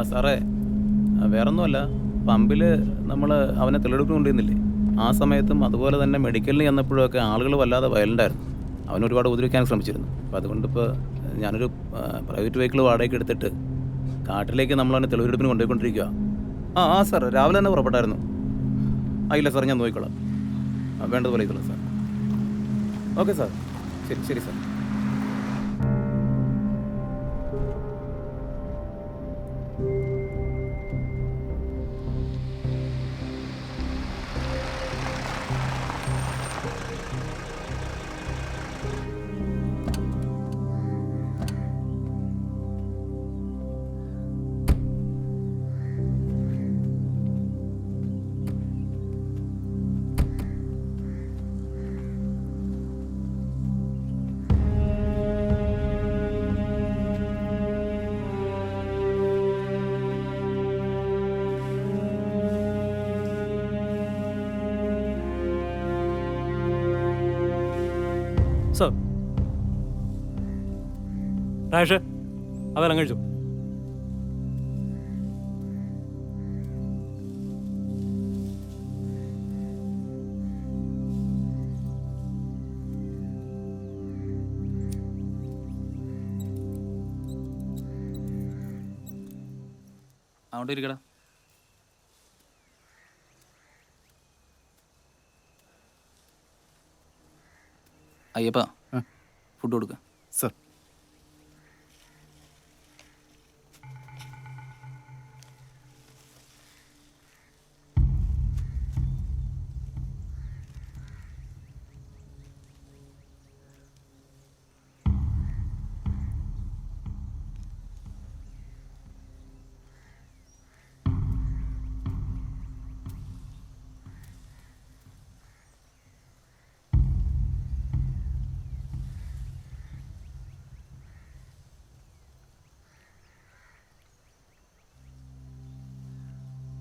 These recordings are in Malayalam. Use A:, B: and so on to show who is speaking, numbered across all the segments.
A: സാറേ, വേറൊന്നുമല്ല, പമ്പിൽ നമ്മൾ അവനെ തെളിവെടുപ്പിന് കൊണ്ടുവന്നില്ലേ, ആ സമയത്തും അതുപോലെ തന്നെ മെഡിക്കലിന് ചെന്നപ്പോഴൊക്കെ ആളുകൾ വല്ലാതെ വയലൻ്റായിരുന്നു. അവൻ ഒരുപാട് ഉപദ്രവിക്കാൻ ശ്രമിച്ചിരുന്നു. അപ്പോൾ അതുകൊണ്ടിപ്പോൾ ഞാനൊരു പ്രൈവറ്റ് വെഹിക്കിൾ വാടകയ്ക്ക് എടുത്തിട്ട് കാട്ടിലേക്ക് നമ്മളവനെ തെളിവെടുപ്പിന് കൊണ്ടുപോയിക്കൊണ്ടിരിക്കുക. സാർ, രാവിലെ തന്നെ പുറപ്പെട്ടായിരുന്നു. ഇല്ല സാർ, ഞാൻ നോക്കിക്കോളാം. വേണ്ടതുപോലെ ചെയ്തോളാം സാർ. ഓക്കെ സാർ, ശരി ശരി സാർ.
B: സാർ, രാജേഷ് അതെല്ലാം കഴിച്ചു.
C: അവിടെ ഇരിക്കടാ. അയ്യപ്പ, ഫുഡ് കൊടുക്ക.
D: സർ.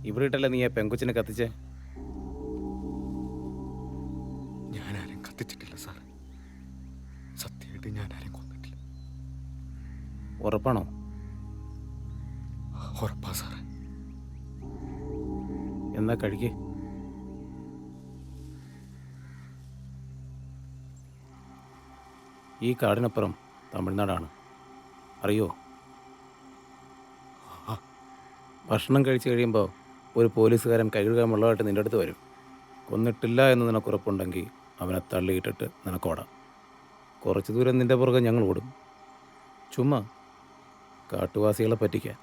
A: ഇവിടെ ഇട്ടല്ലേ നീ ആ പെങ്കൊച്ചിനെ കത്തിച്ചേ?
D: ഞാനാരും കത്തിച്ചിട്ടില്ല സാർ. സത്യമായിട്ട് ഞാനാരും കൊന്നിട്ടില്ല.
A: ഉറപ്പാണോ?
D: ഉറപ്പാ സാറേ.
A: എന്നാ കഴിക്കേ. ഈ കാടിനപ്പുറം തമിഴ്നാടാണ്, അറിയോ? ഭക്ഷണം കഴിച്ചു കഴിയുമ്പോൾ ഒരു പോലീസുകാരൻ കഴുകാൻ വെള്ളമായിട്ട് നിൻ്റെ അടുത്ത് വരും. കൊന്നിട്ടില്ല എന്ന് നിനക്ക് ഉറപ്പുണ്ടെങ്കിൽ അവനെ തള്ളിയിട്ടിട്ട് നിനക്കോടാം. കുറച്ച് ദൂരം നിൻ്റെ പുറകെ ഞങ്ങൾ ഓടും, ചുമ്മാ കാട്ടുവാസികളെ പറ്റിക്കാൻ.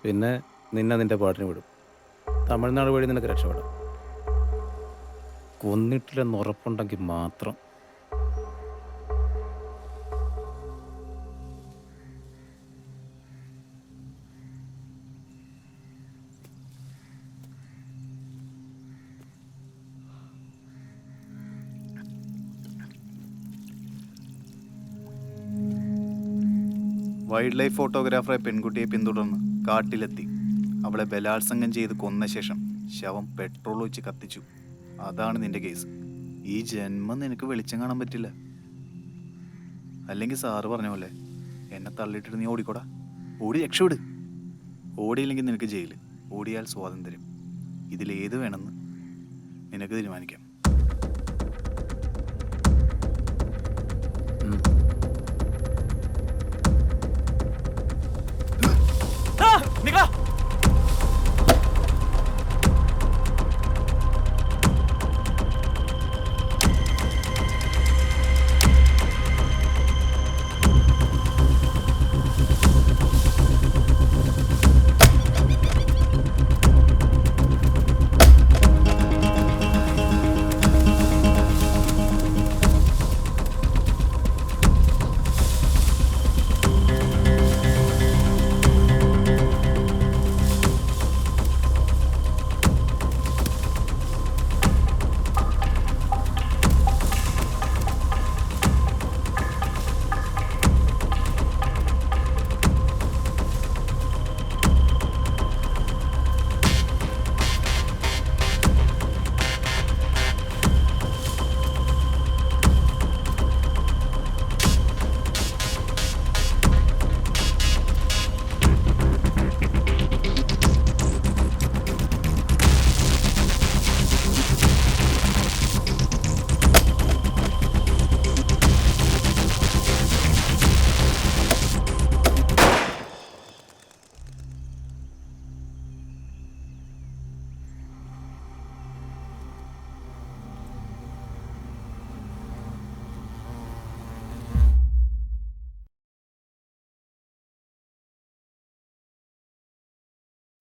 A: പിന്നെ നിന്നെ നിൻ്റെ പാട്ടിന് വിടും. തമിഴ്നാട് വഴി നിനക്ക് രക്ഷപ്പെടാം. കൊന്നിട്ടില്ലെന്ന് ഉറപ്പുണ്ടെങ്കിൽ മാത്രം.
E: വൈൽഡ് ലൈഫ് ഫോട്ടോഗ്രാഫറെ പെൺകുട്ടിയെ പിന്തുടർന്ന് കാട്ടിലെത്തി അവളെ ബലാത്സംഗം ചെയ്ത് കൊന്ന ശേഷം ശവം പെട്രോൾ ഒഴിച്ച് കത്തിച്ചു. അതാണ് നിന്റെ കേസ്. ഈ ജന്മം നിനക്ക് വെളിച്ചം കാണാൻ പറ്റില്ല. അല്ലെങ്കിൽ സാറ് പറഞ്ഞ പോലെ എന്നെ തള്ളിയിട്ടിട്ട് നീ ഓടിക്കോടാ. ഓടി രക്ഷപ്പെട്. ഓടിയില്ലെങ്കിൽ നിനക്ക് ജയില്, ഓടിയാൽ സ്വാതന്ത്ര്യം. ഇതിലേത് വേണമെന്ന് നിനക്ക് തീരുമാനിക്കാം.
B: നിക്കളാ.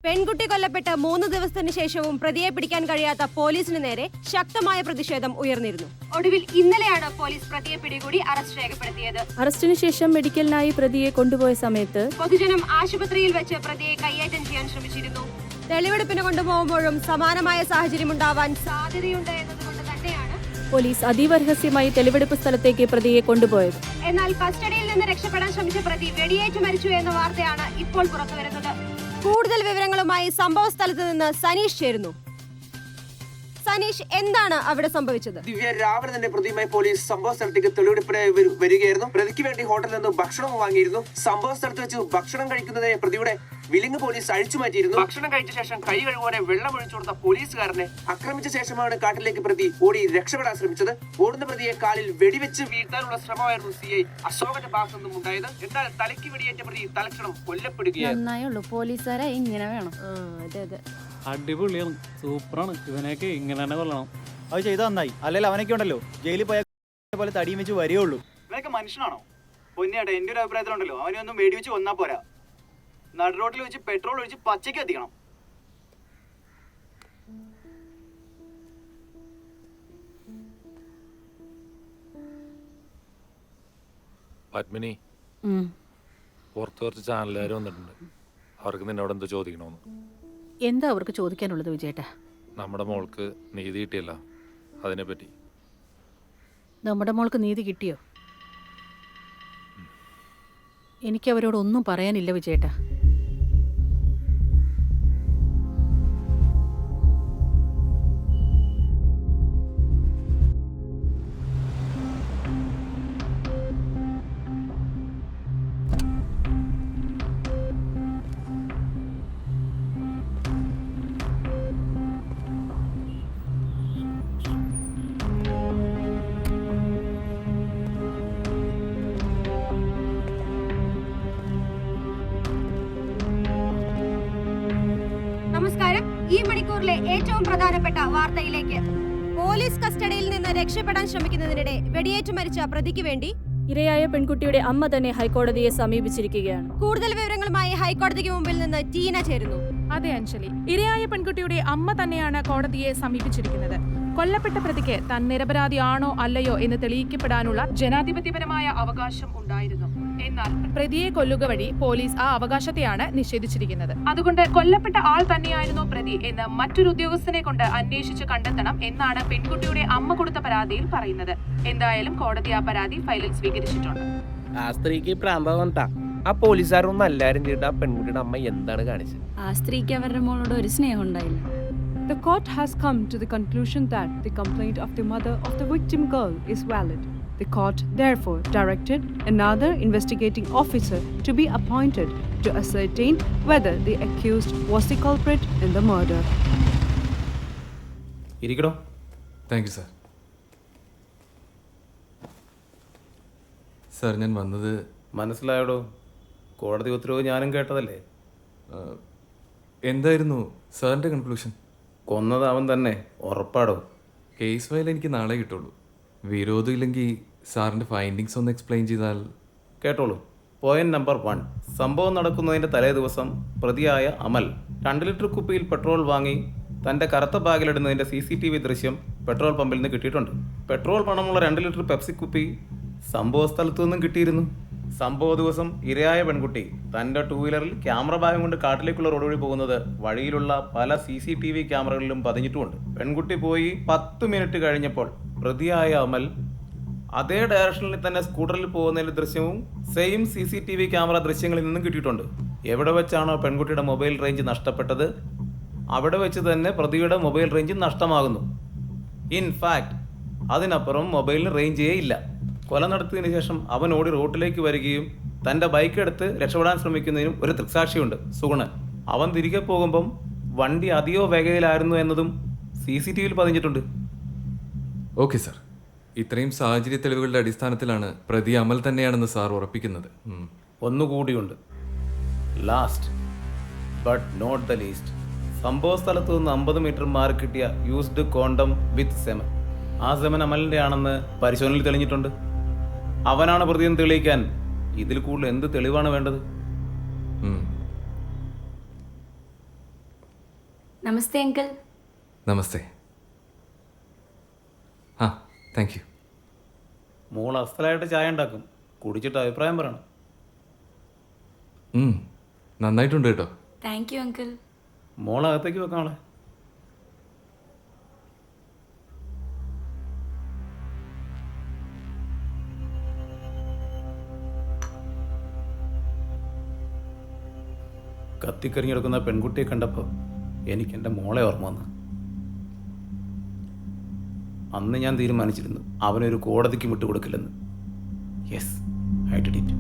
F: പെൺകുട്ടി കൊല്ലപ്പെട്ട് 3 ദിവസത്തിന് ശേഷവും പ്രതിയെ പിടിക്കാൻ കഴിയാത്ത പോലീസിന് നേരെ ശക്തമായ പ്രതിഷേധം ഉയർന്നിരുന്നു. ഒടുവിൽ ഇന്നലെയാണ് പോലീസ് പ്രതിയെ പിടികൂടി അറസ്റ്റ് രേഖപ്പെടുത്തിയത്.
G: അറസ്റ്റിന് ശേഷം മെഡിക്കലിനായി പ്രതിയെ കൊണ്ടുപോയ സമയത്ത്
F: പൊതുജനം ആശുപത്രിയിൽ വെച്ച് പ്രതിയെ കയ്യേറ്റം ചെയ്യാൻ ശ്രമിച്ചിരുന്നു. തെളിവെടുപ്പിന് കൊണ്ടുപോകുമ്പോഴും സമാനമായ സാഹചര്യം ഉണ്ടാവാൻ സാധ്യതയുണ്ട് എന്നതുകൊണ്ട് തന്നെയാണ്
G: പോലീസ് അതീവ രഹസ്യമായി തെളിവെടുപ്പ് സ്ഥലത്തേക്ക് പ്രതിയെ കൊണ്ടുപോയത്.
F: എന്നാൽ കസ്റ്റഡിയിൽ നിന്ന് രക്ഷപ്പെടാൻ ശ്രമിച്ച പ്രതി വെടിയേറ്റ് മരിച്ചു എന്ന വാർത്തയാണ് ഇപ്പോൾ പുറത്തുവരുന്നത്. കൂടുതൽ വിവരങ്ങളുമായി സംഭവ സ്ഥലത്ത് നിന്ന് സനീഷ് ചേരുന്നു. സനീഷ്, എന്താണ് അവിടെ സംഭവിച്ചത്?
H: ദിവ്യ, രാവിലെ തന്നെ പ്രതിയുമായി പോലീസ് സംഭവ സ്ഥലത്തേക്ക് തെളിവെടുപ്പിനായി വരികയായിരുന്നു. പ്രതിക്ക് വേണ്ടി ഹോട്ടലിൽ നിന്ന് ഭക്ഷണം വാങ്ങിയിരുന്നു. സംഭവ സ്ഥലത്ത് വെച്ച് ഭക്ഷണം കഴിക്കുന്നതിനെ പ്രതിയുടെ വിലിങ് പോലീസ് അഴിച്ചു മാറ്റിയിരുന്നു. ഭക്ഷണം കഴിച്ച ശേഷം കൈ കഴുകുവാനെ വെള്ളം ഒഴിച്ചു കൊടുത്ത പോലീസുകാരനെ ആക്രമിച്ച ശേഷമാണ് കാട്ടിലേക്ക് പ്രതി ഓടി രക്ഷപ്പെടാൻ ശ്രമിച്ചത്. ഓടുന്ന പ്രതിയെ കാലിൽ വെടിവെച്ച് വീഴ്ത്താനുള്ള ശ്രമമായിരുന്നു CI അശോകന്റെ ഭാഗത്തു നിന്നും ഉണ്ടായത്. എന്നാൽ തലയ്ക്ക് വെടിയേറ്റ പ്രതി തലക്ഷണം കൊല്ലപ്പെടുകയായിരുന്നു.
G: നന്നായുള്ളൂ, പോലീസുകാരെ ഇങ്ങനെ വേണം. അതെ.
B: അടിപൊളിയാണ്, സൂപ്പറാണ്. ഇവനെയൊക്കെ ഇങ്ങനെ തന്നെ കൊല്ലണം.
I: അത് ചെയ്താൽ നന്നായി. അല്ലെങ്കിൽ അവനൊക്കെ ഉണ്ടല്ലോ ജയിലിൽ പോയ പോലെ തടിയും വെച്ച് വരികയുള്ളൂ.
J: ഇവനൊക്കെ മനുഷ്യനാണോ? പൊന്നിയാട്ടെ, എൻ്റെ ഒരു അഭിപ്രായത്തിലുണ്ടല്ലോ അവനെ ഒന്നും വെടിവെച്ച് കൊന്നാ പോരാ. നടു റോട്ടിൽ വെച്ച് പെട്രോൾ ഒഴിച്ച് പച്ചയ്ക്ക് എത്തിക്കണം.
K: പത്മിനി, പുറത്ത് കുറച്ച് ചാനലുകാർ വന്നിട്ടുണ്ട്. അവർക്ക് നിന്നോട് എന്തോ ചോദിക്കണമെന്ന്.
G: എന്താ അവർക്ക് ചോദിക്കാനുള്ളത് വിജയേട്ടാ?
K: നമ്മുടെ മോൾക്ക് നീതി കിട്ടിയല്ല, അതിനെപ്പറ്റി.
G: നമ്മുടെ മോൾക്ക് നീതി കിട്ടിയോ? എനിക്ക് അവരോടൊന്നും പറയാനില്ല വിജയേട്ടാ.
F: നമസ്കാരം. ഈ മണിക്കൂറിലെ ഏറ്റവും പ്രധാനപ്പെട്ട വാർത്തയിലേക്ക്. പോലീസ് കസ്റ്റഡിയിൽ നിന്ന് രക്ഷപ്പെടാൻ ശ്രമിക്കുന്നതിനിടെ വെടിയേറ്റ് മരിച്ച പ്രതിക്ക് വേണ്ടി
G: ഇരയായ പെൺകുട്ടിയുടെ അമ്മ തന്നെ ഹൈക്കോടതിയെ സമീപിച്ചിരിക്കുകയാണ്.
F: കൂടുതൽ വിവരങ്ങളുമായി ഹൈക്കോടതിക്ക് മുമ്പിൽ നിന്ന് ടീന ചേരുന്നു.
L: അതെ അഞ്ജലി, ഇരയായ പെൺകുട്ടിയുടെ അമ്മ തന്നെയാണ് കോടതിയെ സമീപിച്ചിരിക്കുന്നത്. കൊല്ലപ്പെട്ട പ്രതിക്ക് താൻ നിരപരാധിയാണോ അല്ലയോ എന്ന് തെളിയിക്കപ്പെടാനുള്ള ജനാധിപത്യപരമായ അവകാശം ഉണ്ടായിരുന്നു. എന്നാൽ പ്രതിയെ കൊല്ലുക വഴി പോലീസ് ആ അവകാശത്തെയാണ് നിഷേധിച്ചിരിക്കുന്നത്. അതുകൊണ്ട് കൊല്ലപ്പെട്ട ആൾ തന്നെയായിരുന്നോ പ്രതി എന്ന് മറ്റൊരു ഉദ്യോഗസ്ഥനെ കൊണ്ട് അന്വേഷിച്ച് കണ്ടെത്തണം എന്നാണ് പെൺകുട്ടിയുടെ അമ്മ കൊടുത്ത പരാതിയിൽ പറയുന്നത്. എന്തായാലും കോടതി ആ പരാതി ഫയലിൽ സ്വീകരിച്ചിട്ടുണ്ട്.
H: ആ സ്ത്രീക്ക് പ്രാന്തവണ്ടാ. ആ പോലീസുകാരൊന്നും എല്ലാരും ചെയ്തിട്ട് ആ പെൺകുട്ടിയുടെ അമ്മ എന്താണ് കാണിച്ചത്?
G: ആ സ്ത്രീക്ക് അവരുടെ മോളോട് ഒരു സ്നേഹം ഉണ്ടായില്ല.
L: The court has come to the conclusion that the complaint of the mother of the victim girl is valid. The court therefore directed another investigating officer to be appointed to ascertain whether the accused was the culprit in the murder.
A: ഇരിക്കടോ.
D: Thank you sir. സാർ, ഞാൻ വന്നത്
A: മനസ്സിലായോടോ? കോടതി ഉത്തരവ് ഞാനും കേട്ടതല്ലേ.
D: എന്തായിരുന്നു സാറിൻ്റെ കൺക്ലൂഷൻ?
A: കൊന്നത് അവൻ തന്നെ, ഉറപ്പാടോ?
D: കേസ് ഫയൽ എനിക്ക് നാളെ കിട്ടുള്ളൂ. വിരോധം ഇല്ലെങ്കിൽ സാറിൻ്റെ ഫൈൻഡിങ്സ് ഒന്ന് എക്സ്പ്ലെയിൻ ചെയ്താൽ.
A: കേട്ടോളൂ. Point number 1. സംഭവം നടക്കുന്നതിൻ്റെ തലേ ദിവസം പ്രതിയായ അമൽ 2 ലിറ്റർ കുപ്പിയിൽ പെട്രോൾ വാങ്ങി തൻ്റെ കറുത്ത ബാഗിലിടുന്നതിൻ്റെ CCTV ദൃശ്യം പെട്രോൾ പമ്പിൽ നിന്ന് കിട്ടിയിട്ടുണ്ട്. പെട്രോൾ പണമുള്ള 2 ലിറ്റർ പെപ്സി കുപ്പി സംഭവ സ്ഥലത്തു നിന്നും കിട്ടിയിരുന്നു. സംഭവ ദിവസം ഇരയായ പെൺകുട്ടി തൻ്റെ 2 വീലറിൽ ക്യാമറ ബാഗും കൊണ്ട് കാട്ടിലേക്കുള്ള റോഡ് വഴി പോകുന്നത് വഴിയിലുള്ള പല CCTV ക്യാമറകളിലും പതിഞ്ഞിട്ടുമുണ്ട്. പെൺകുട്ടി പോയി 10 മിനിറ്റ് കഴിഞ്ഞപ്പോൾ പ്രതിയായ അമൽ അതേ ഡയറക്ഷനിൽ തന്നെ സ്കൂട്ടറിൽ പോകുന്നതിൻ്റെ ദൃശ്യവും സെയിം CCTV ക്യാമറ ദൃശ്യങ്ങളിൽ നിന്നും കിട്ടിയിട്ടുണ്ട്. എവിടെ വെച്ചാണോ പെൺകുട്ടിയുടെ മൊബൈൽ റേഞ്ച് നഷ്ടപ്പെട്ടത് അവിടെ വെച്ച് തന്നെ പ്രതിയുടെ മൊബൈൽ റേഞ്ച് നഷ്ടമാകുന്നു. ഇൻഫാക്ട് അതിനപ്പുറം മൊബൈലിന് റേഞ്ചേ ഇല്ല. കൊല നടത്തിയതിനു ശേഷം അവൻ ഓടി റോട്ടിലേക്ക് വരികയും തൻ്റെ ബൈക്ക് എടുത്ത് രക്ഷപ്പെടാൻ ശ്രമിക്കുന്നതിനും ഒരു ദൃക്സാക്ഷിയുണ്ട്, സുഗുണൻ. അവൻ തിരികെ പോകുമ്പം വണ്ടി അധികോ വേഗതയിലായിരുന്നു എന്നതും CCTVയിൽ പതിഞ്ഞിട്ടുണ്ട്.
D: ഓക്കെ സാർ, ഇത്രയും സാഹചര്യ തെളിവുകളുടെ അടിസ്ഥാനത്തിലാണ് പ്രതി അമൽ തന്നെയാണെന്ന് സാർ ഉറപ്പിക്കുന്നത്.
A: ഒന്നുകൂടിയുണ്ട്. Last but not the least. സംഭവ സ്ഥലത്ത് നിന്ന് 50 മീറ്റർ മാറി കിട്ടിയ യൂസ്ഡ് കോണ്ടം വിത്ത് സെമൻ. ആ സെമൻ അമലിൻ്റെ ആണെന്ന് പരിശോധനയിൽ തെളിഞ്ഞിട്ടുണ്ട്. അവനാണ് പ്രതിയെന്ന് തെളിയിക്കാൻ ഇതിൽ കൂടുതൽ എന്ത് തെളിവാണ് വേണ്ടത്?
G: നമസ്തേ അങ്കിൾ.
D: നമസ്തേ. ആ താങ്ക് യു.
A: മോൾ അസ്ഥലായിട്ട് ചായ ഉണ്ടാക്കും, കുടിച്ചിട്ട് അഭിപ്രായം പറയണം.
D: നന്നായിട്ടുണ്ട് കേട്ടോ.
G: Thank you uncle.
A: മോളകത്തേക്ക് വെക്കാളെ. കത്തിക്കരിഞ്ഞെടുക്കുന്ന പെൺകുട്ടിയെ കണ്ടപ്പോൾ എനിക്ക് എൻ്റെ മോളെ ഓർമ്മ വന്നു. അന്ന് ഞാൻ തീരുമാനിച്ചിരുന്നു അവനൊരു കോടതിക്ക് വിട്ടുകൊടുക്കില്ലെന്ന്. Yes, I did it.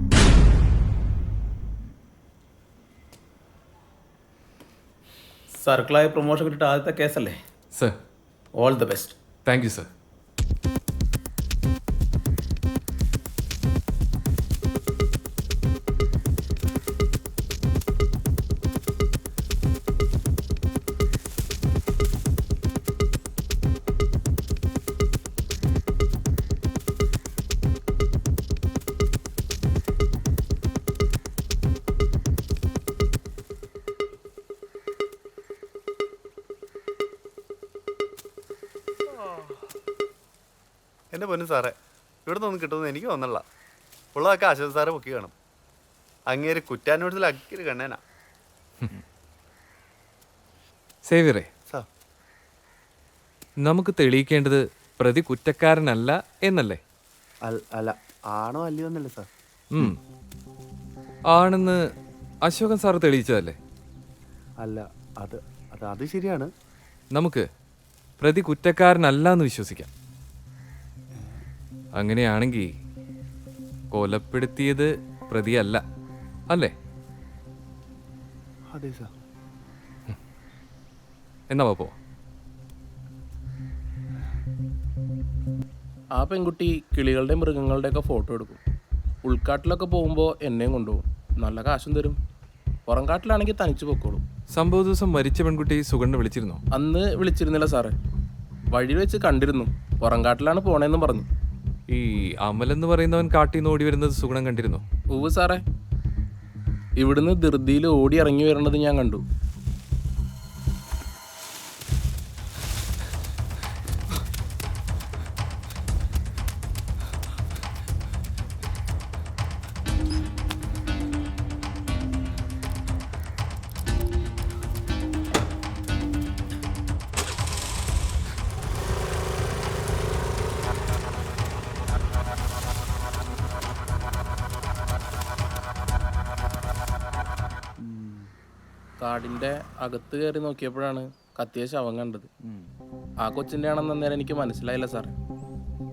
A: സർക്കിളായ പ്രൊമോഷൻ കിട്ടിയിട്ട് ആദ്യത്തെ കേസല്ലേ
D: sir?
A: All the best.
D: Thank you sir.
E: എൻ്റെ പൊന്നു സാറേ, ഇവിടെ നിന്നൊന്നും കിട്ടുന്നത് എനിക്ക് തോന്നല്ല. ഉള്ളതൊക്കെ അശോക് സാറെ പൊക്കി കാണും. അങ്ങേര് കുറ്റാന്വേഷണത്തിൽ അക്കിയൊരു കണ്ണേനാ.
D: സേവിയറേ,
E: സാർ,
D: നമുക്ക് തെളിയിക്കേണ്ടത് പ്രതി കുറ്റക്കാരനല്ല എന്നല്ലേ?
E: അല്ല, ആണോ അല്ലയോ എന്നല്ലേ സാർ?
D: ആണെന്ന് അശോകൻ സാർ തെളിയിച്ചതല്ലേ?
E: അല്ല, അത് ശരിയാണ്.
D: നമുക്ക് പ്രതി കുറ്റക്കാരനല്ല എന്ന് വിശ്വസിക്കാം. അങ്ങനെയാണെങ്കിൽ കൊലപ്പെടുത്തിയത് പ്രതിയല്ല അല്ലേ?
E: അതെ സാർ.
D: എന്നാ പോ.
B: ആ പെൺകുട്ടി കിളികളുടെ മൃഗങ്ങളുടെയൊക്കെ ഫോട്ടോ എടുക്കും. ഉൾക്കാട്ടിലൊക്കെ പോകുമ്പോൾ എന്നെയും കൊണ്ടുപോകും. നല്ല കാശും തരും. പുറം കാട്ടിലാണെങ്കിൽ തനിച്ച് പൊക്കോളും.
D: സംഭവ ദിവസം മരിച്ച പെൺകുട്ടി സുഗന്ധ വിളിച്ചിരുന്നോ?
B: അന്ന് വിളിച്ചിരുന്നില്ല സാറേ. വഴിയിൽ വെച്ച് കണ്ടിരുന്നു. പുറം കാട്ടിലാണ് പോണേന്നും പറഞ്ഞു.
D: ഈ അമലെന്ന് പറയുന്നവൻ കാട്ടിൽ നിന്ന് ഓടി വരുന്നത് സുഗുണം കണ്ടിരുന്നോ?
B: ഉവ്വ് സാറേ, ഇവിടുന്ന് ധൃതിയിൽ ഓടി ഇറങ്ങി വരണത് ഞാൻ കണ്ടു. കാടിൻ്റെ അകത്ത് കയറി നോക്കിയപ്പോഴാണ് കത്തിയ ശവം കണ്ടത്. ആ കൊച്ചിൻ്റെ ആണെന്ന് അന്നേരം എനിക്ക് മനസ്സിലായില്ല സാറേ.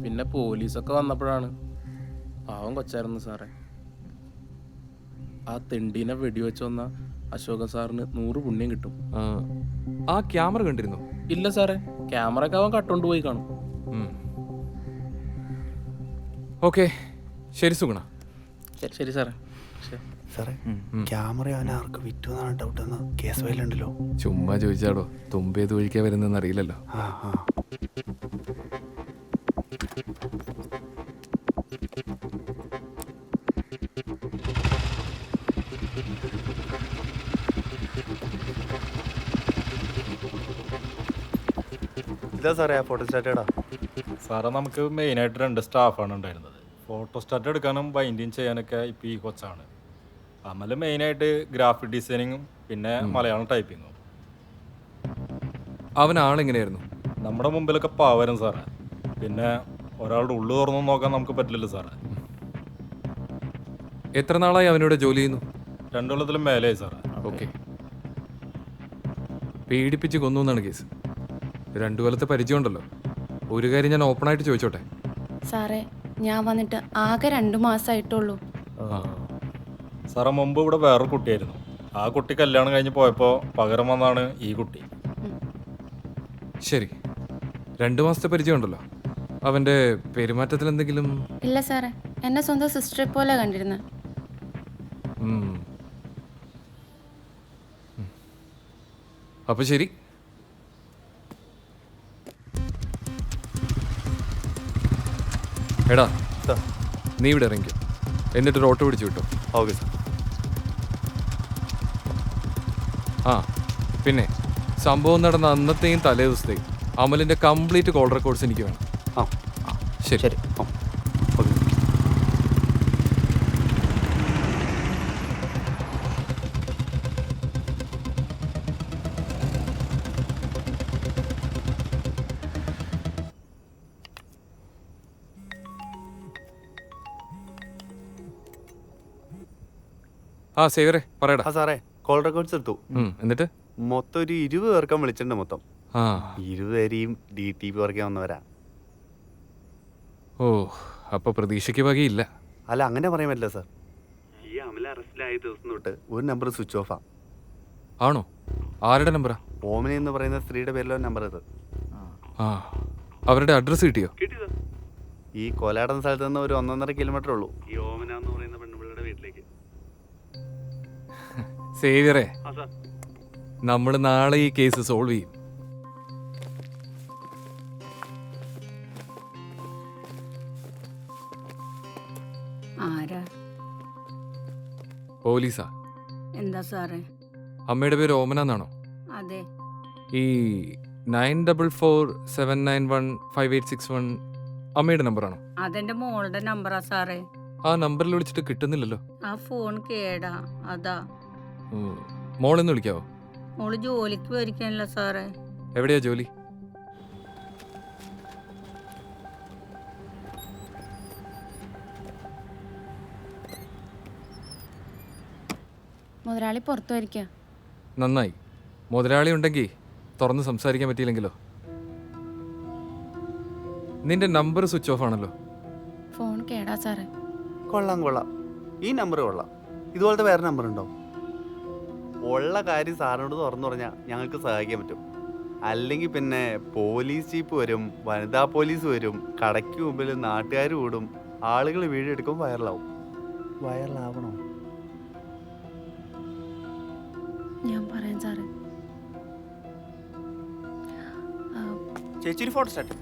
B: പിന്നെ പോലീസൊക്കെ വന്നപ്പോഴാണ് പാവം കൊച്ചായിരുന്നു സാറേ. ആ തെണ്ടീനെ വെടിവെച്ച് വന്ന അശോകൻ സാറിന് 100 പുണ്യം കിട്ടും.
D: ആ ക്യാമറ കണ്ടിരുന്നോ?
B: ഇല്ല സാറേ, ക്യാമറയൊക്കെ അവൻ കട്ടുകൊണ്ട് പോയി കാണും.
D: ഓക്കെ, ശരി സുഗുണ.
B: ശരി സാറേ. ശരി
E: സാറേ, ക്യാമറ അവൻ ആർക്ക് വിറ്റു എന്നാണ് ഡൗട്ട് എന്ന് കേസ് ഫയലുണ്ടല്ലോ.
D: ചുമ്മാ ചോദിച്ചാടോ, തുമ്പേത് ഒഴിക്കാൻ വരുന്നെന്ന് അറിയില്ലല്ലോ.
E: ഇതാ സാറേ ആ ഫോട്ടോ സ്റ്റാറ്റേടാ.
K: സാറേ, നമുക്ക് മെയിനായിട്ട് 2 സ്റ്റാഫാണ് ഉണ്ടായിരുന്നത്. ഫോട്ടോ സ്റ്റാറ്റ് എടുക്കാനും ബൈൻഡിങ് ചെയ്യാനൊക്കെ ഇപ്പോൾ ഈ കൊച്ചാണ്. അമല് മെയിനായിട്ട് ഗ്രാഫിക് ഡിസൈനിങ്ങും പിന്നെ മലയാളം ടൈപ്പിങ്ങും.
D: അവൻ ആളെങ്ങനെയായിരുന്നു?
K: നമ്മുടെ മുമ്പിലൊക്കെ പാവരും സാറേ. പിന്നെ ഒരാളുടെ ഉള്ളു തുറന്നു നോക്കാൻ നമുക്ക് പറ്റില്ലല്ലോ സാറേ.
D: എത്ര നാളായി അവനോട് ജോലി ചെയ്യുന്നു?
K: 2 കൊല്ലത്തിലും മേലെയായി സാറേ.
D: ഓക്കെ. പീഡിപ്പിച്ച് കൊന്നു എന്നാണ് കേസ്. 2 കൊല്ലത്തെ പരിചയമുണ്ടല്ലോ. ഒരു കാര്യം ഞാൻ ഓപ്പണായിട്ട് ചോദിച്ചോട്ടെ?
G: സാറേ, ഞാൻ വന്നിട്ട് ആകെ 2 മാസമായിട്ടുള്ളൂ.
K: സാറേ, മുമ്പ് ഇവിടെ വേറൊരു കുട്ടിയായിരുന്നു. ആ കുട്ടി കല്യാണം കഴിഞ്ഞ് പോയപ്പോൾ പകരം വന്നാണ് ഈ കുട്ടി.
D: ശരി, 2 മാസത്തെ പരിചയമുണ്ടല്ലോ. അവൻ്റെ പെരുമാറ്റത്തിൽ എന്തെങ്കിലും?
G: ഇല്ല സാറേ, എന്നെ സ്വന്തം സിസ്റ്ററെ പോലെ കണ്ടിരുന്നത്.
D: അപ്പോൾ ശരി, എടാ നീ ഇവിടെ ഇറങ്ങിക്കോ, എന്നിട്ടൊരു ഓട്ടോ പിടിച്ചു കിട്ടും.
E: Okay sir.
D: ആ പിന്നെ സംഭവം നടന്ന അന്നത്തെയും തലേ ദിവസത്തെയും അമലിന്റെ കംപ്ലീറ്റ് കോൾ റെക്കോർഡ്സ് എനിക്ക് വേണം.
E: ആ
D: ശരി.
E: ശരി. ആ ഓക്കെ.
D: ആ സേവരെ പറയടാ.
M: ആ സാറേ, കോൾ റെക്കോർഡ്സ് എടുത്തു.
D: എന്നിട്ട്
M: മൊത്തം ഒരു 20 പേർക്കാൻ വിളിച്ചിട്ടുണ്ട് മൊത്തം.
D: ആ
M: 20 പേരെയും DTP വർക്കാൻ വന്നവരാ.
D: ഓ അപ്പൊ പ്രതീക്ഷയ്ക്ക് വകയില്ല.
M: അല്ല, അങ്ങനെ പറയാൻ പറ്റില്ല സാർ. ഈ അമല അറസ്റ്റിലായ ദിവസം തൊട്ട് ഒരു നമ്പർ സ്വിച്ച് ഓഫാ.
D: ആണോ? ആരുടെ നമ്പറാ?
M: ഓമന എന്ന് പറയുന്ന സ്ത്രീയുടെ പേരിലുള്ള നമ്പർ ഇത്.
D: ആ അവരുടെ അഡ്രസ്സ് കിട്ടിയോ?
M: ഈ കൊലാടൻ സ്ഥലത്ത് നിന്ന് ഒരു 1.5 കിലോമീറ്റർ ഉള്ളൂ ഈ ഓമന എന്ന് പറയുന്ന പെണ്ണുപിള്ളയുടെ വീട്ടിലേക്ക്.
D: സേവ്യറെ, നമ്മൾ നാളെ ഈ കേസ് സോൾവ് ചെയ്യും.
F: ആരാ?
D: പോലീസാ.
F: എന്താ സാറേ?
D: അമ്മയുടെ പേര് ഓമന എന്നാണോ?
F: അതെ.
D: ഈ 9447915861 അമ്മയുടെ നമ്പറാണോ?
F: അതെന്റെ മോളുടെ നമ്പറാ സാറേ.
D: ആ നമ്പറിൽ വിളിച്ചിട്ട് കിട്ടുന്നില്ലല്ലോ.
F: ആ ഫോൺ കേടാ, അതാ.
D: മോളെന്ന് വിളിക്കാവോ?
F: മോള് ജോലിക്ക് പോയിരിക്കാനല്ല സാറേ.
D: എവിടെയാ ജോലി?
G: മുതലാളി പുറത്തു വരിക.
D: നന്നായി. മുതലാളി ഉണ്ടെങ്കിൽ തുറന്ന് സംസാരിക്കാൻ പറ്റിയില്ലെങ്കിലോ? നിന്റെ നമ്പർ സ്വിച്ച് ഓഫ് ആണല്ലോ.
G: ഫോൺ കേടാ സാറേ.
M: കൊള്ളാം കൊള്ളാം, ഈ നമ്പർ കൊള്ളാം. ഇതുപോലത്തെ വേറെ നമ്പർ ഉണ്ടോ? ഉള്ള കാര്യം സാറിനോട് തുറന്നു പറഞ്ഞാൽ ഞങ്ങൾക്ക് സഹായിക്കാൻ പറ്റും. അല്ലെങ്കിൽ പിന്നെ പോലീസ് ജീപ്പ് വരും, വനിതാ പോലീസ് വരും, കടയ്ക്ക് മുമ്പിൽ നാട്ടുകാർ കൂടും, ആളുകൾ വീഡിയോ എടുക്കും, വൈറലാവും. വൈറലാവണോ?
G: ഞാൻ പറയാം സാറേ.
J: ചേച്ചി ഒരു ഫോട്ടോ സ്റ്റാർട്ട്.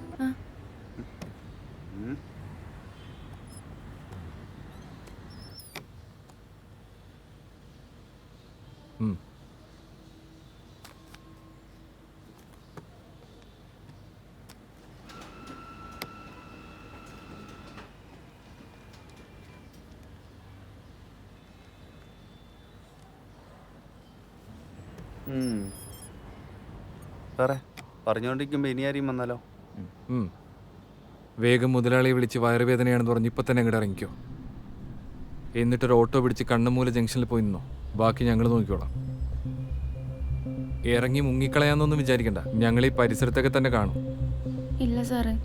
M: സാറേ, പറഞ്ഞുകൊണ്ടിരിക്കുമ്പോൾ ഇനി ആരെയും വന്നാലോ?
D: വേഗം മുതലാളിയെ വിളിച്ച് വയറുവേദനയാണെന്ന് പറഞ്ഞ് ഇപ്പം തന്നെ അങ്ങോട്ട് ഇറങ്ങിക്കോ. എന്നിട്ടൊരു ഓട്ടോ പിടിച്ച് കണ്ണമൂല ജംഗ്ഷനിൽ പോയി നിന്നോ. ബാക്കി ഞങ്ങൾ നോക്കിക്കോളാം. ഇറങ്ങി മുങ്ങിക്കളയാന്നൊന്നും വിചാരിക്കണ്ട. ഞങ്ങൾ ഈ പരിസരത്തൊക്കെ തന്നെ കാണും.
G: ഇല്ല സാറേ.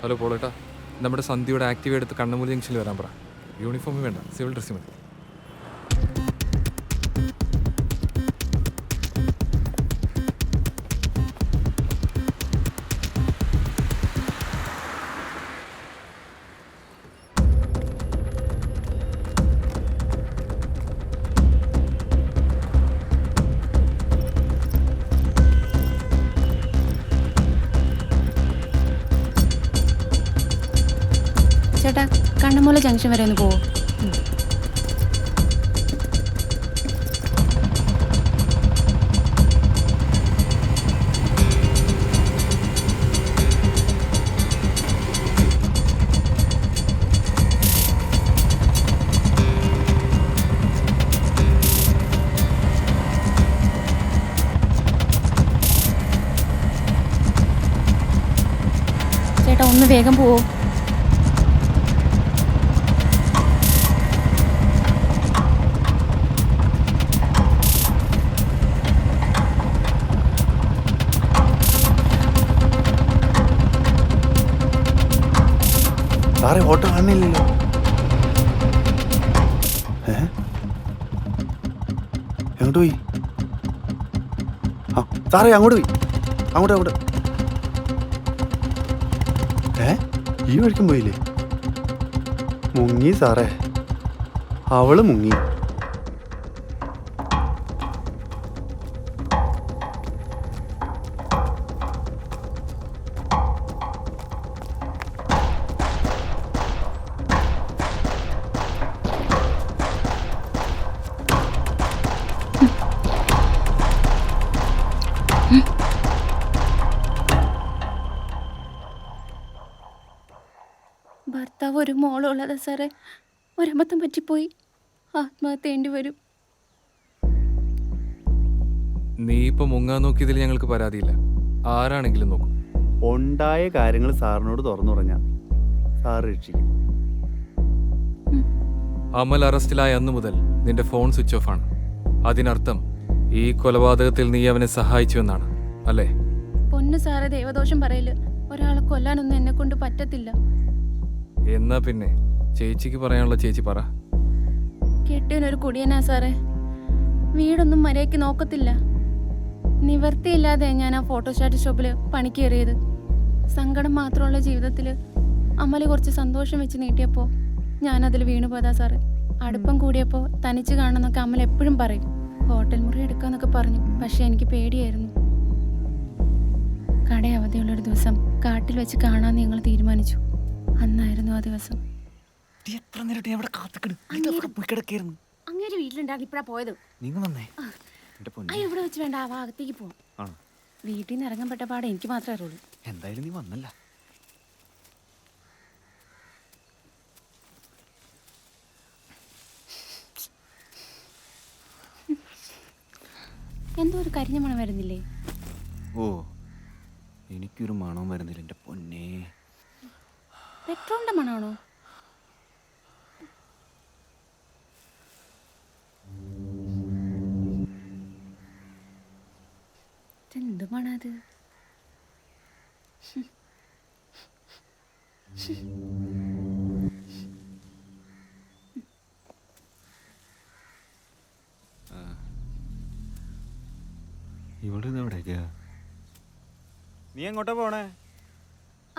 D: ഹലോ പോളേട്ടാ, നമ്മുടെ സന്ധ്യയുടെ ആക്റ്റീവ് എടുത്ത് കണ്ണമൂല ജംഗ്ഷനിൽ വരാൻ പറ. യൂണിഫോം വേണ്ട, സിവിൽ ഡ്രസ് മതി.
G: ചേട്ടാ, കണ്ണമൂല ജംഗ്ഷൻ വരെ ഒന്ന് പോവോ? ചേട്ടാ, ഒന്ന് വേഗം പോവോ?
M: സാറേ, ഓട്ടോ കാണുന്നില്ലല്ലോ. എങ്ങോട്ട് പോയി? ആ സാറേ, അങ്ങോട്ട് പോയി. അങ്ങോട്ട്. ഈ വഴിക്കും പോയില്ലേ? മുങ്ങി സാറേ, അവള് മുങ്ങി.
G: ഭർത്താവ് ഒരു മോളുള്ളതാ സാറേ. ഒരബദ്ധം പറ്റിപ്പോയി, ആത്മഹത്യ ചെയ്യേണ്ടി വരും.
D: നീ ഇപ്പൊ മുങ്ങാൻ നോക്കിയതിൽ ഞങ്ങൾക്ക് പരാതിയില്ല. ആരാണെങ്കിലും നോക്കും.
M: ഉണ്ടായ കാര്യങ്ങൾ സാറിനോട് തുറന്നു പറഞ്ഞാൽ സാറ് രക്ഷിക്കും.
D: അമൽ അറസ്റ്റിലായ അന്നു മുതൽ നിന്റെ ഫോൺ സ്വിച്ച് ഓഫ് ആണ്. അതിനർത്ഥം ഈ കൊലപാതകത്തിൽ നീ അവനെ സഹായിച്ചു എന്നാണ് അല്ലേ?
G: പൊന്നു സാറേ, ദൈവദോഷം പറയല്. ഒരാളെ കൊല്ലാനൊന്നും എന്നെ കൊണ്ട് പറ്റത്തില്ല.
D: എന്നാ പിന്നെ ചേച്ചിക്ക് പറയാനുള്ള ചേച്ചി പറ.
G: കെട്ടിയനൊരു കുടിയനാ സാറേ. വീടൊന്നും മര്യാദയ്ക്ക് നോക്കത്തില്ല. നിവർത്തിയില്ലാതെ ഞാൻ ആ ഫോട്ടോസ്റ്റാറ്റ് ഷോപ്പിൽ പണിക്ക് കയറിയത്. സങ്കടം മാത്രമുള്ള ജീവിതത്തിൽ അമല് കുറച്ച് സന്തോഷം വെച്ച് നീട്ടിയപ്പോൾ ഞാനതിൽ വീണു പോയതാ സാറ്. അടുപ്പം കൂടിയപ്പോൾ തനിച്ച് കാണണമെന്നൊക്കെ അമൽ എപ്പോഴും പറയും. ഹോട്ടൽ മുറി എടുക്കാന്നൊക്കെ പറഞ്ഞു. പക്ഷെ എനിക്ക് പേടിയായിരുന്നു. കട അവധിയുള്ളൊരു ദിവസം കാട്ടിൽ വെച്ച് കാണാമെന്ന് ഞങ്ങൾ തീരുമാനിച്ചു. അന്നായിരുന്നു ആ ദിവസം. അങ്ങേര് വീട്ടിലുണ്ടായിരുന്നു. ഇപ്പഴാ പോയത്. ഇവിടെ വെച്ച് വേണ്ട, ആ ഭാഗത്തേക്ക് പോവാം. വീട്ടിൽ നിന്ന് ഇറങ്ങപ്പെട്ട പാടെ എനിക്ക് മാത്രമേ അറിയുള്ളൂ.
M: എന്തായാലും നീ വന്നല്ല.
G: എന്തോ ഒരു കരിഞ്ഞ മണം വരുന്നില്ലേ?
M: ഓ, എനിക്കൊരു മണവും വരുന്നില്ല എൻ്റെ പൊന്നേ.
G: പെട്രോളിന്റെ മണമാണോ? എന്ത് മണത്?
M: ഇവിടെ എവിടേക്കാ?
I: നീ എങ്ങോട്ടാ പോണേ?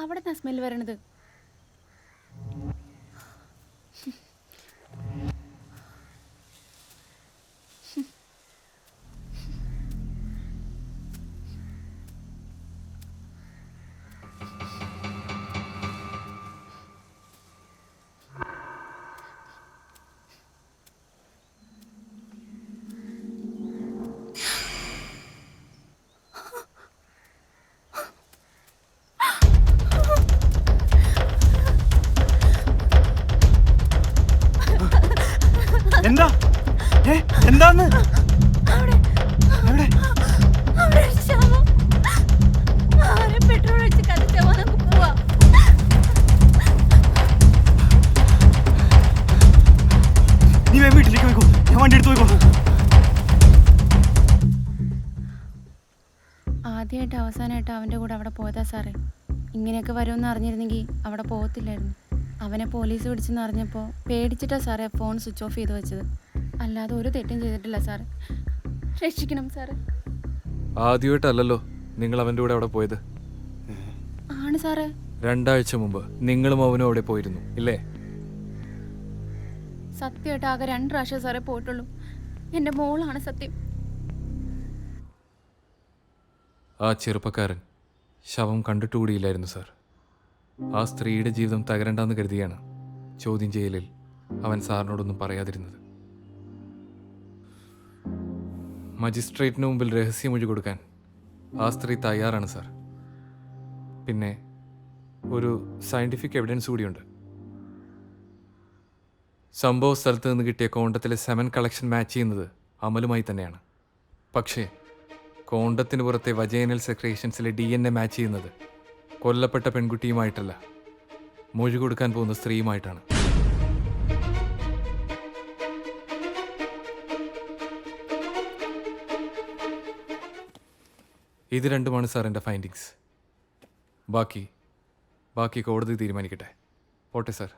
G: അവിടെ സ്മെല്ല് വരണത്.
I: എന്താ? എന്താന്ന്?
G: പെട്രോൾ ഒഴിച്ച് കത്തിച്ചാ നമുക്ക് പോവാ.
I: നീ വീട്ടിലേക്ക് പോയിക്കോ, ഞാൻ വണ്ടി എടുത്ത് പോയിക്കോ.
G: ആദ്യമായിട്ട് അവസാനമായിട്ട് അവൻ്റെ കൂടെ അവിടെ പോയതാ സാറേ. ഇങ്ങനെയൊക്കെ വരുമെന്ന് അറിഞ്ഞിരുന്നെങ്കിൽ അവിടെ പോകത്തില്ലായിരുന്നു. അവനെ പോലീസ് പിടിച്ചെന്ന് അറിഞ്ഞപ്പോൾ പേടിച്ചിട്ടാ സാറേ ഫോൺ സ്വിച്ച് ഓഫ് ചെയ്ത് വെച്ചത്. അല്ലാതെ ഒരു തെറ്റും ചെയ്തിട്ടില്ല സാറേ. രക്ഷിക്കണം സാറേ.
D: ആദ്യമായിട്ടല്ലല്ലോ നിങ്ങൾ അവൻ്റെ കൂടെ അവിടെ പോയത്.
G: ആണ് സാറേ.
D: 2 ആഴ്ച മുമ്പ് നിങ്ങളും അവനും അവിടെ പോയിരുന്നു ഇല്ലേ?
G: സത്യമായിട്ട് ആകെ 2 പ്രാവശ്യം സാറേ പോയിട്ടുള്ളൂ. എൻ്റെ മോളാണ് സത്യം.
D: ആ ചെറുപ്പക്കാരൻ ശവം കണ്ടിട്ടുകൂടിയില്ലായിരുന്നു സാർ. ആ സ്ത്രീയുടെ ജീവിതം തകരണ്ടെന്ന് കരുതിയാണ് ചോദ്യം ചെയ്യലിൽ അവൻ സാറിനോടൊന്നും പറയാതിരുന്നത്. മജിസ്ട്രേറ്റിന് മുമ്പിൽ രഹസ്യമൊഴി കൊടുക്കാൻ ആ സ്ത്രീ തയ്യാറാണ് സാർ. പിന്നെ ഒരു സയൻറ്റിഫിക് എവിഡൻസ് കൂടിയുണ്ട്. സംഭവ സ്ഥലത്ത് നിന്ന് കിട്ടിയ കോണ്ടത്തിലെ സെമൻ കളക്ഷൻ മാച്ച് ചെയ്യുന്നത് അമലുമായി തന്നെയാണ്. പക്ഷേ കോണ്ടത്തിന് പുറത്തെ വജൈനൽ സെക്രേഷൻസിലെ DNA മാച്ച് ചെയ്യുന്നത് കൊല്ലപ്പെട്ട പെൺകുട്ടിയുമായിട്ടല്ല, മൊഴി കൊടുക്കാൻ പോകുന്ന സ്ത്രീയുമായിട്ടാണ്. ഇത് രണ്ടുമാണ് സാർ എൻ്റെ ഫൈൻഡിങ്സ്. ബാക്കി കോടതി തീരുമാനിക്കട്ടെ. പോട്ടെ സാർ.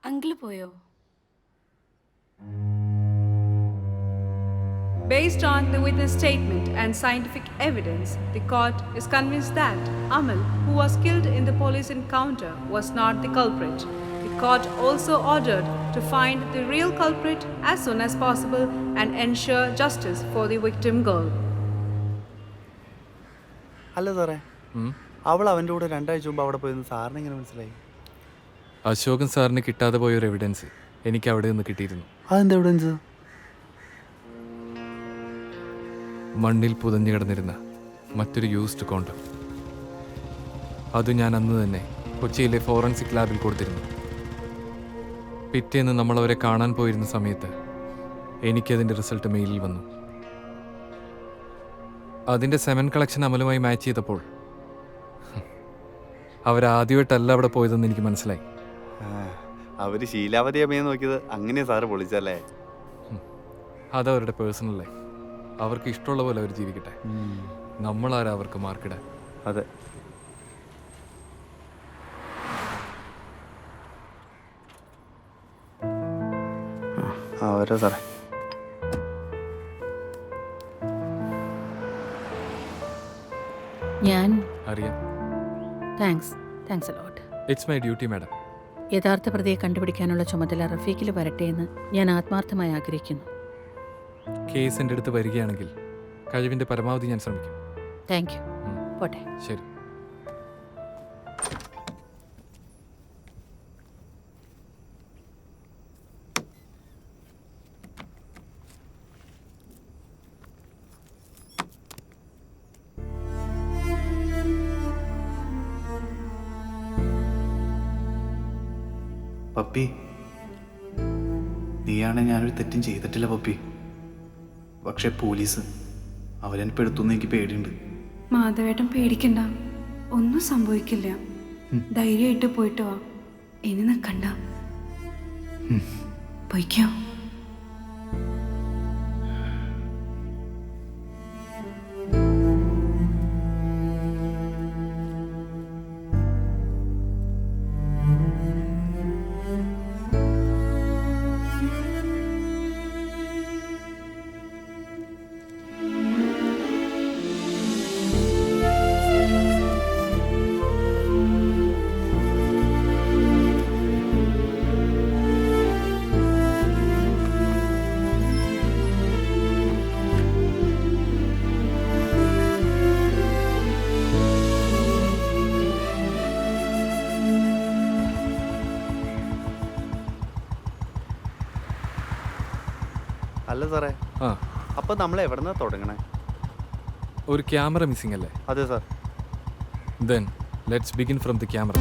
G: അങ്കിള് പോയോ?
N: Based on the witness statement and scientific evidence, the court is convinced that Amal, who was killed in the police encounter, was not the culprit. The court also ordered to find the real culprit as soon as possible and ensure justice for the victim girl.
M: അല്ല സാറേ, അവൾ അവൻ്റെ കൂടെ 2 ആഴ്ച മുമ്പ് അവിടെ പോയെന്ന് സാറിന് എങ്ങനെ മനസ്സിലായി?
D: അശോകൻ സാറിന് കിട്ടാതെ പോയൊരു എവിഡൻസ് എനിക്ക് അവിടെ നിന്ന് കിട്ടിയിരുന്നു.
M: അതെന്താ എവിഡൻസ്?
D: മണ്ണിൽ പുതഞ്ഞു കിടന്നിരുന്ന മറ്റൊരു യൂസ്ഡ് കോണ്ടം. അത് ഞാൻ അന്ന് തന്നെ കൊച്ചിയിലെ ഫോറൻസിക് ലാബിൽ കൊടുത്തിരുന്നു. പിറ്റേന്ന് നമ്മളവരെ കാണാൻ പോയിരുന്ന സമയത്ത് എനിക്കതിൻ്റെ റിസൾട്ട് മെയിലിൽ വന്നു. അതിൻ്റെ സെമൻ കളക്ഷൻ അമലുമായി മാച്ച് ചെയ്തപ്പോൾ അവരാദ്യമായിട്ടല്ല അവിടെ പോയതെന്ന് എനിക്ക് മനസ്സിലായി.
M: അവര് ശീലാവതി അമ്മയെ നോക്കിയത് അങ്ങനെ സാറ് പൊളിച്ചല്ലേ?
D: അതവരുടെ പേഴ്സണൽ ലൈഫ്. അവർക്ക് ഇഷ്ടമുള്ള പോലെ അവർ ജീവിക്കട്ടെ. നമ്മളാരാ അവർക്ക് മാർക്കിടാൻ?
M: അതെ. അവരാ സാറേ.
O: ഞാൻ
D: അറിയാം.
O: Thanks a lot.
D: It's my duty madam.
O: യഥാർത്ഥ പ്രതിയെ കണ്ടുപിടിക്കാനുള്ള ചുമതല റഫീഖിൽ വരട്ടെ എന്ന് ഞാൻ ആത്മാർത്ഥമായി ആഗ്രഹിക്കുന്നു.
D: കേസ് എൻ്റെ അടുത്ത് വരികയാണെങ്കിൽ കഴിവിൻ്റെ പരമാവധി ഞാൻ ശ്രമിക്കും.
O: Thank you. പോട്ടെ.
D: ശരി.
E: പപ്പി, നീയാണെ ഞാനൊരു തെറ്റും ചെയ്തിട്ടില്ല പപ്പി. പക്ഷെ പോലീസ് അവരെന്നെ പെടുത്തുന്ന എനിക്ക് പേടിയുണ്ട്.
P: മാധവേട്ടൻ പേടിക്കണ്ട, ഒന്നും സംഭവിക്കില്ല. ധൈര്യമായിട്ട് പോയിട്ട് വാ, ഇനി നിൽക്കണ്ട. പൊയ്ക്കോ.
M: അല്ല സാറേ,
D: ആ,
M: അപ്പൊ നമ്മൾ എവിടെന്നാ തുടങ്ങണേ?
D: ഒരു ക്യാമറ മിസ്സിംഗ് അല്ലേ?
M: അതെ sir.
D: Then let's begin from the camera.